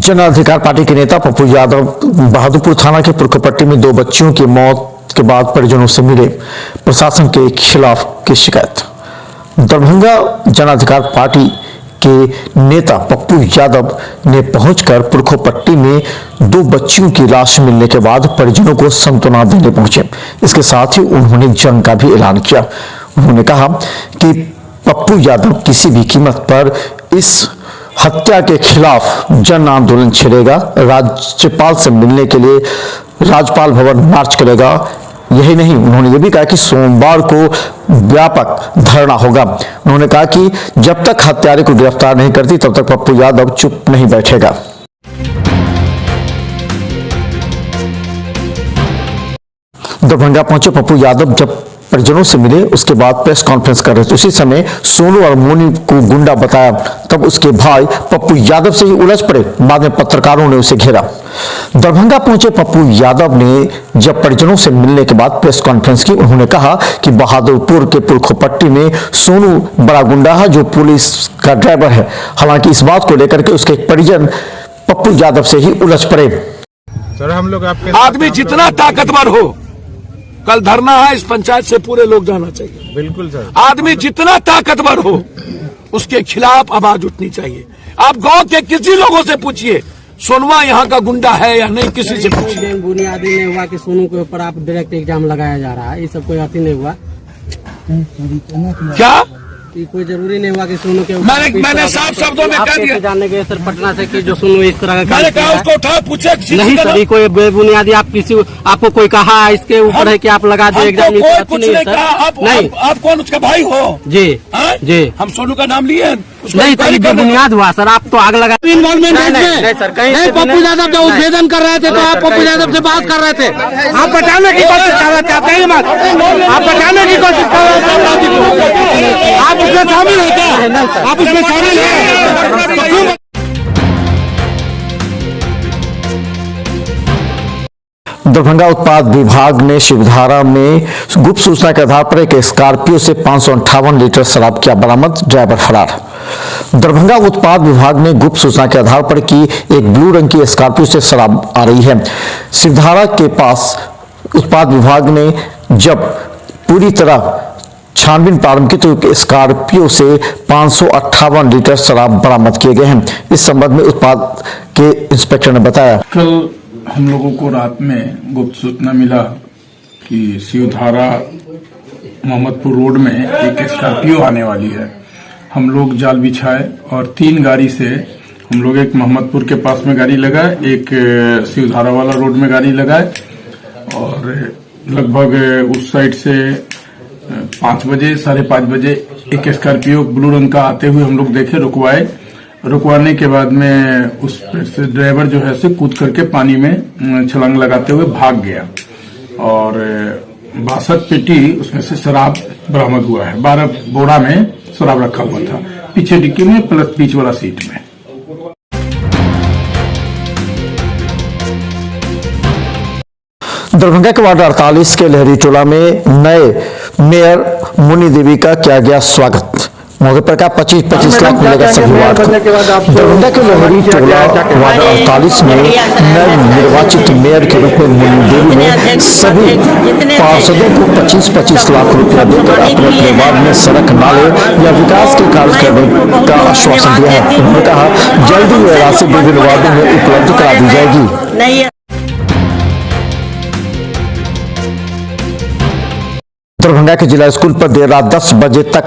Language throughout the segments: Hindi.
जन अधिकार पार्टी के नेता पप्पू यादव बहादुरपुर थाना के पुरखपट्टी में 2 बच्चियों की मौत के बाद परिजनों से मिले, प्रशासन के खिलाफ की शिकायत। दरभंगा जन अधिकार पार्टी के नेता पप्पू यादव ने पहुंचकर पुरखपट्टी में 2 बच्चियों की लाश मिलने के बाद परिजनों को सांत्वना देने पहुंचे। इसके साथ ही उन्होंने जंग का भी ऐलान किया। उन्होंने कहा कि पप्पू यादव किसी भी कीमत पर इस हत्या के खिलाफ जन आंदोलन छेड़ेगा, राज्यपाल से मिलने के लिए राज्यपाल भवन मार्च करेगा। यही नहीं, उन्होंने ये भी कहा कि सोमवार को व्यापक धरना होगा। उन्होंने कहा कि जब तक हत्यारे को गिरफ्तार नहीं करती तब तक पप्पू यादव चुप नहीं बैठेगा। दरभंगा पहुंचे पप्पू यादव जब परिजनों से मिले, उसके बाद प्रेस कॉन्फ्रेंस कर रहे थे। उसी समय सोनू और मोनी को गुंडा बताया, तब उसके भाई पप्पू यादव से ही उलझ पड़े। बाद में पत्रकारों ने उसे घेरा। दरभंगा पहुंचे पप्पू यादव ने जब परिजनों से मिलने के बाद प्रेस कॉन्फ्रेंस की, उन्होंने कहा कि बहादुरपुर के पुरखपट्टी में सोनू बड़ा गुंडा है जो पुलिस का ड्राइवर है। हालांकि इस बात को लेकर के उसके परिजन पप्पू यादव से ही उलझ पड़े। सर, हम लोग आपके आदमी जितना ताकतवर हो, कल धरना है, इस पंचायत से पूरे लोग जाना चाहिए। बिल्कुल सर। आदमी जितना ताकतवर हो उसके खिलाफ आवाज उठनी चाहिए। आप गांव के किसी लोगों से पूछिए सोनवा यहाँ का गुंडा है या नहीं, किसी से पूछिए। बुनियादी नहीं हुआ कि सोनू के ऊपर आप डायरेक्ट एग्जाम लगाया जा रहा है, ये सब कोई अति नहीं हुआ। क्या कोई जरूरी नहीं हुआ कि सोनू के ऊपर मैंने साफ शब्दों में कह दिया। जानने के सर पटना से कि जो सोनू इस तरह का मैंने कहा उसको उठा पूछे नहीं सर, कोई बेबुनियादी आप किसी आपको कोई कहा इसके ऊपर है कि आप लगा दिए एग्जाम? नहीं, आप कौन उसका भाई हो? जी जी, हम सोनू का नाम लिए नहीं सर, बेबुनियाद हुआ सर। आप तो आग लगा इन्वॉल्वमेंट नहीं सर। कहीं पप्पू यादव जब उद्भेदन कर रहे थे तो आप पप्पू यादव से बात कर रहे थे, आप बचाने की कोशिश कर रहे थे। आप बचाने की कोशिश कर रहे थे, आप उसमें शामिल होते हैं, आप उसमें शामिल हैं। दरभंगा उत्पाद विभाग ने शिवधारा में गुप्त सूचना के आधार पर एक स्कॉर्पियो से 558 लीटर शराब किया बरामद, ड्राइवर फरार। दरभंगा उत्पाद विभाग ने गुप्त सूचना के आधार पर की एक ब्लू रंग की स्कॉर्पियो से शराब आ रही है। शिवधारा के पास उत्पाद विभाग ने जब पूरी तरह छानबीन प्रारंभ की तो स्कॉर्पियो से 558 लीटर शराब बरामद किए गए हैं। इस संबंध में उत्पाद के इंस्पेक्टर ने बताया, कल हम लोगों को रात में गुप्त सूचना मिला कि शिवधारा मोहम्मदपुर रोड में एक स्कॉर्पियो आने वाली है। हम लोग जाल बिछाए और 3 गाड़ी से हम लोग एक मोहम्मदपुर के पास में गाड़ी लगाए, एक शिवधारा वाला रोड में गाड़ी लगाए और लगभग उस साइड से 5 बजे 5:30 बजे एक स्कॉर्पियो ब्लू रंग का आते हुए हम लोग देखे, रुकवाने के बाद में उस से ड्राइवर जो है से कूद करके पानी में छलांग लगाते हुए भाग गया और 62 पेटी उसमें से शराब बरामद हुआ है। 12 बोरा में शराब रखा हुआ था, पीछे डिक्की में प्लस बीच वाला सीट में। दरभंगा के वार्ड 48 के लहरी टोला में नए मेयर मुनी देवी का किया गया स्वागत। मौके पर का 25-25 लाख मिलेगा सभी वार्ड को। दरभंगा के लहरी टोला वार्ड 48 में नए निर्वाचित मेयर के रूप में मुनी देवी ने सभी पार्षदों को 25-25 लाख रुपया देकर अपने अपने वार्ड में सड़क, नाले या विकास के कार्य करने का आश्वासन दिया है। उन्होंने कहा जल्दी यह राशि विभिन्न वार्डों में उपलब्ध करा दी जाएगी। दरभंगा के जिला स्कूल पर देर रात 10 बजे तक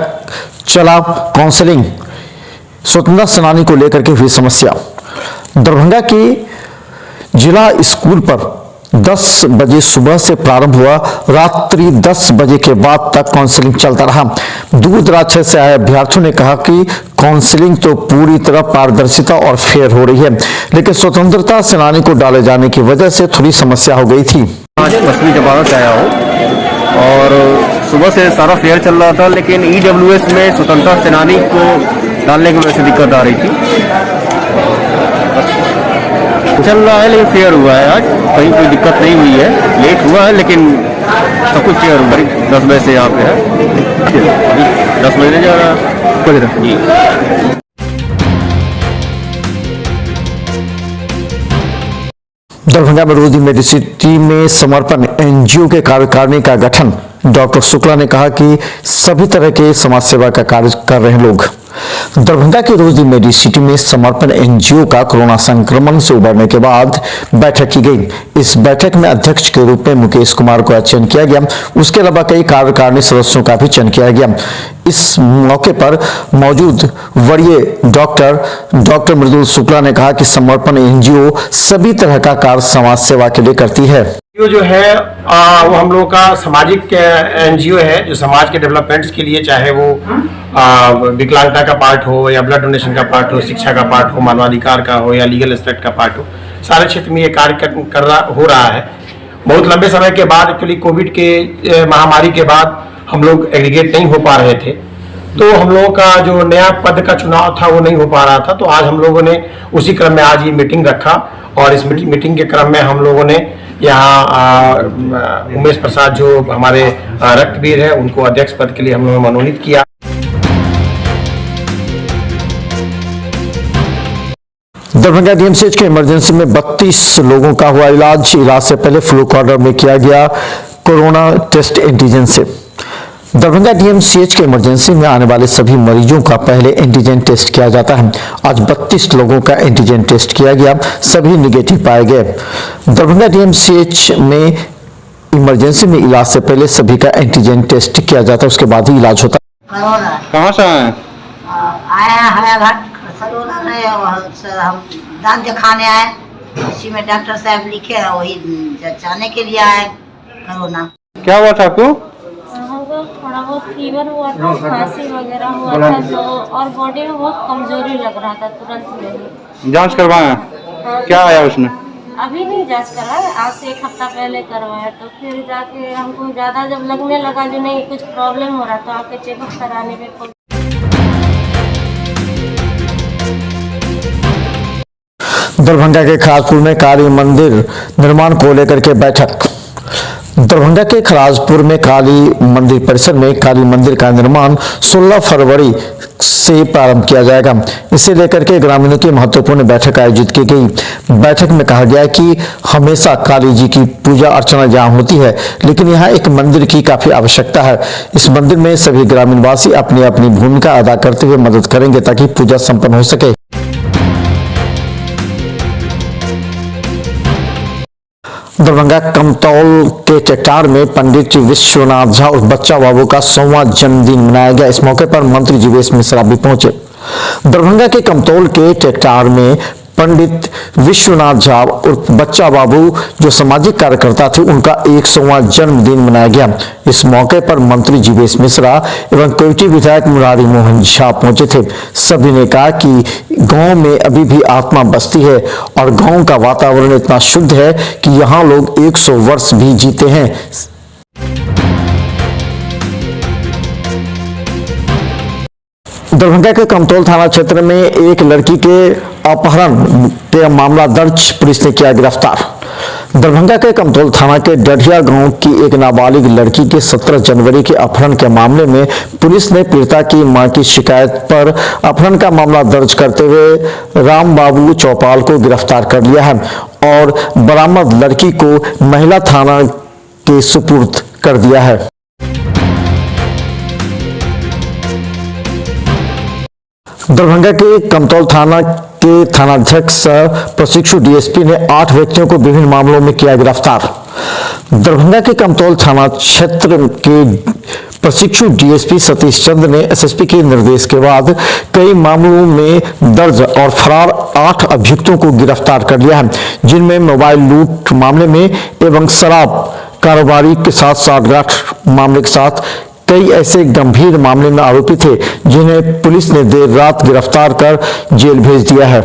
चला काउंसलिंग, स्वतंत्रता सेनानी को लेकर के हुई समस्या। दरभंगा के जिला स्कूल पर 10 बजे सुबह से प्रारंभ हुआ, रात्रि 10 बजे के बाद तक काउंसलिंग चलता रहा। दूर दराज से आए अभ्यर्थियों ने कहा कि काउंसलिंग तो पूरी तरह पारदर्शिता और फेयर हो रही है, लेकिन स्वतंत्रता सेनानी को डाले जाने की वजह से थोड़ी समस्या हो गई थी। आज 10वीं जमात से आया हूँ और सुबह से सारा फेयर चल रहा था, लेकिन EWS में स्वतंत्रता सेनानी को डालने की वजह से दिक्कत आ रही थी। चल रहा है लेकिन फेयर हुआ है, आज कहीं कोई दिक्कत नहीं हुई है। लेट हुआ है लेकिन सब कुछ फेयर हुआ। 10 बजे से यहाँ पे है, 10 बजे जा रहा है। दरभंगा में रोजी मेडिसिटी में समर्पण एनजीओ के कार्यकारिणी का गठन। डॉक्टर शुक्ला ने कहा कि सभी तरह के समाज सेवा का कार्य कर रहे लोग। दरभंगा के रोजी मेडिसिटी में समर्पण एनजीओ का कोरोना संक्रमण से उबरने के बाद बैठक की गई। इस बैठक में अध्यक्ष के रूप में मुकेश कुमार का चयन किया गया। उसके अलावा कई कार्यकारिणी सदस्यों का भी चयन किया गया। इस मौके पर मौजूद वरीय डॉक्टर मृदुल शुक्ला ने कहा कि समर्पण एनजीओ सभी तरह का कार्य समाज सेवा के लिए करती है। जो है वो हम लोगों का सामाजिक एनजीओ है जो समाज के डेवलपमेंट्स के लिए, चाहे वो विकलांगता का पार्ट हो या ब्लड डोनेशन का पार्ट हो, शिक्षा का पार्ट हो, मानवाधिकार का हो या लीगल एस्पेक्ट का पार्ट हो, सारे क्षेत्र में ये कार्य हो रहा है। बहुत लंबे समय के बाद, एक्चुअली कोविड के महामारी के बाद हम लोग एग्रीगेट नहीं हो पा रहे थे, तो हम लोगों का जो नया पद का चुनाव था वो नहीं हो पा रहा था। तो आज हम लोगों ने उसी क्रम में आज ये मीटिंग रखा और इस मीटिंग के क्रम में हम लोगों ने यहाँ उमेश प्रसाद जो हमारे रक्तवीर है उनको अध्यक्ष पद के लिए हम लोगों ने मनोनीत किया। दरभंगा डीएमसीएच के इमरजेंसी में 32 लोगों का हुआ इलाज से पहले फ्लू कॉर्नर में किया गया कोरोना टेस्ट एंटीजन से। दरभंगा डीएमसीएच के इमरजेंसी में आने वाले सभी मरीजों का पहले एंटीजन टेस्ट किया जाता है। आज 32 लोगों का एंटीजन टेस्ट किया गया, सभी निगेटिव पाए गए। दरभंगा डीएमसीएच में इमरजेंसी में इलाज से पहले सभी का एंटीजन टेस्ट किया जाता है, उसके बाद ही इलाज होता है। कहाँ से आए? आया हयाघाट सरोना में, हम दांत दिखाने आए, उसी में डॉक्टर साहब लिखे हैं, वही जाने के लिए आए। कोरोना क्या हुआ था आपको? हमको थोड़ा बहुत फीवर हुआ था, खांसी वगैरह हुआ था, तो और बॉडी में बहुत कमजोरी लग रहा था। तुरंत में जांच करवाया? क्या आया उसमें? अभी नहीं जांच कराया, आज से 1 हफ्ता पहले करवाया। तो फिर जाके हमको ज्यादा जब लगने लगा जो नहीं कुछ प्रॉब्लम हो रहा, तो आके चेकअप कराने पे दरभंगा के खराजपुर में काली मंदिर निर्माण को लेकर के बैठक। दरभंगा के खराजपुर में काली मंदिर परिसर में काली मंदिर का निर्माण 16 फरवरी से प्रारंभ किया जाएगा। इसे लेकर के ग्रामीणों की महत्वपूर्ण बैठक आयोजित की गई। बैठक में कहा गया कि हमेशा काली जी की पूजा अर्चना जहाँ होती है, लेकिन यहाँ एक मंदिर की काफी आवश्यकता है। इस मंदिर में सभी ग्रामीणवासी अपनी अपनी भूमिका अदा करते हुए मदद करेंगे ताकि पूजा संपन्न हो सके। दरभंगा कमतौल के चट्टार में पंडित विश्वनाथ झा और बच्चा बाबू का 100वां जन्मदिन मनाया गया। इस मौके पर मंत्री जीवेश मिश्रा भी पहुंचे। दरभंगा के कमतौल के चट्टार में पंडित विश्वनाथ झा और बच्चा बाबू जो सामाजिक कार्यकर्ता थे, उनका 100वां जन्मदिन मनाया गया। इस मौके पर मंत्री जीवेश मिश्रा एवं कोयटी विधायक मुरारी मोहन झा पहुंचे थे। सभी ने कहा कि गांव में अभी भी आत्मा बसती है और गांव का वातावरण इतना शुद्ध है कि यहाँ लोग 100 वर्ष भी जीते हैं। दरभंगा के कमतौल थाना क्षेत्र में एक लड़की के अपहरण के मामला दर्ज, पुलिस ने किया गिरफ्तार। दरभंगा के कमतौल थाना के डढ़िया गांव की एक नाबालिग लड़की के 17 जनवरी के अपहरण के मामले में पुलिस ने पीड़िता की मां की शिकायत पर अपहरण का मामला दर्ज करते हुए राम बाबू चौपाल को गिरफ्तार कर लिया है और बरामद लड़की को महिला थाना के सुपुर्द कर दिया है। दरभंगा के कमतौल थाना के थानाध्यक्ष प्रशिक्षु डीएसपी ने 8 व्यक्तियों को विभिन्न मामलों में किया गिरफ्तार। दरभंगा के कमतौल थाना क्षेत्र के प्रशिक्षु डीएसपी सतीश चंद्र ने एसएसपी के निर्देश के बाद कई मामलों में दर्ज और फरार 8 अभियुक्तों को गिरफ्तार कर लिया है, जिनमें मोबाइल लूट मामले में एवं शराब कारोबारी के साथ साठगांठ मामले के साथ कई ऐसे गंभीर मामले में आरोपी थे, जिन्हें पुलिस ने देर रात गिरफ्तार कर जेल भेज दिया है।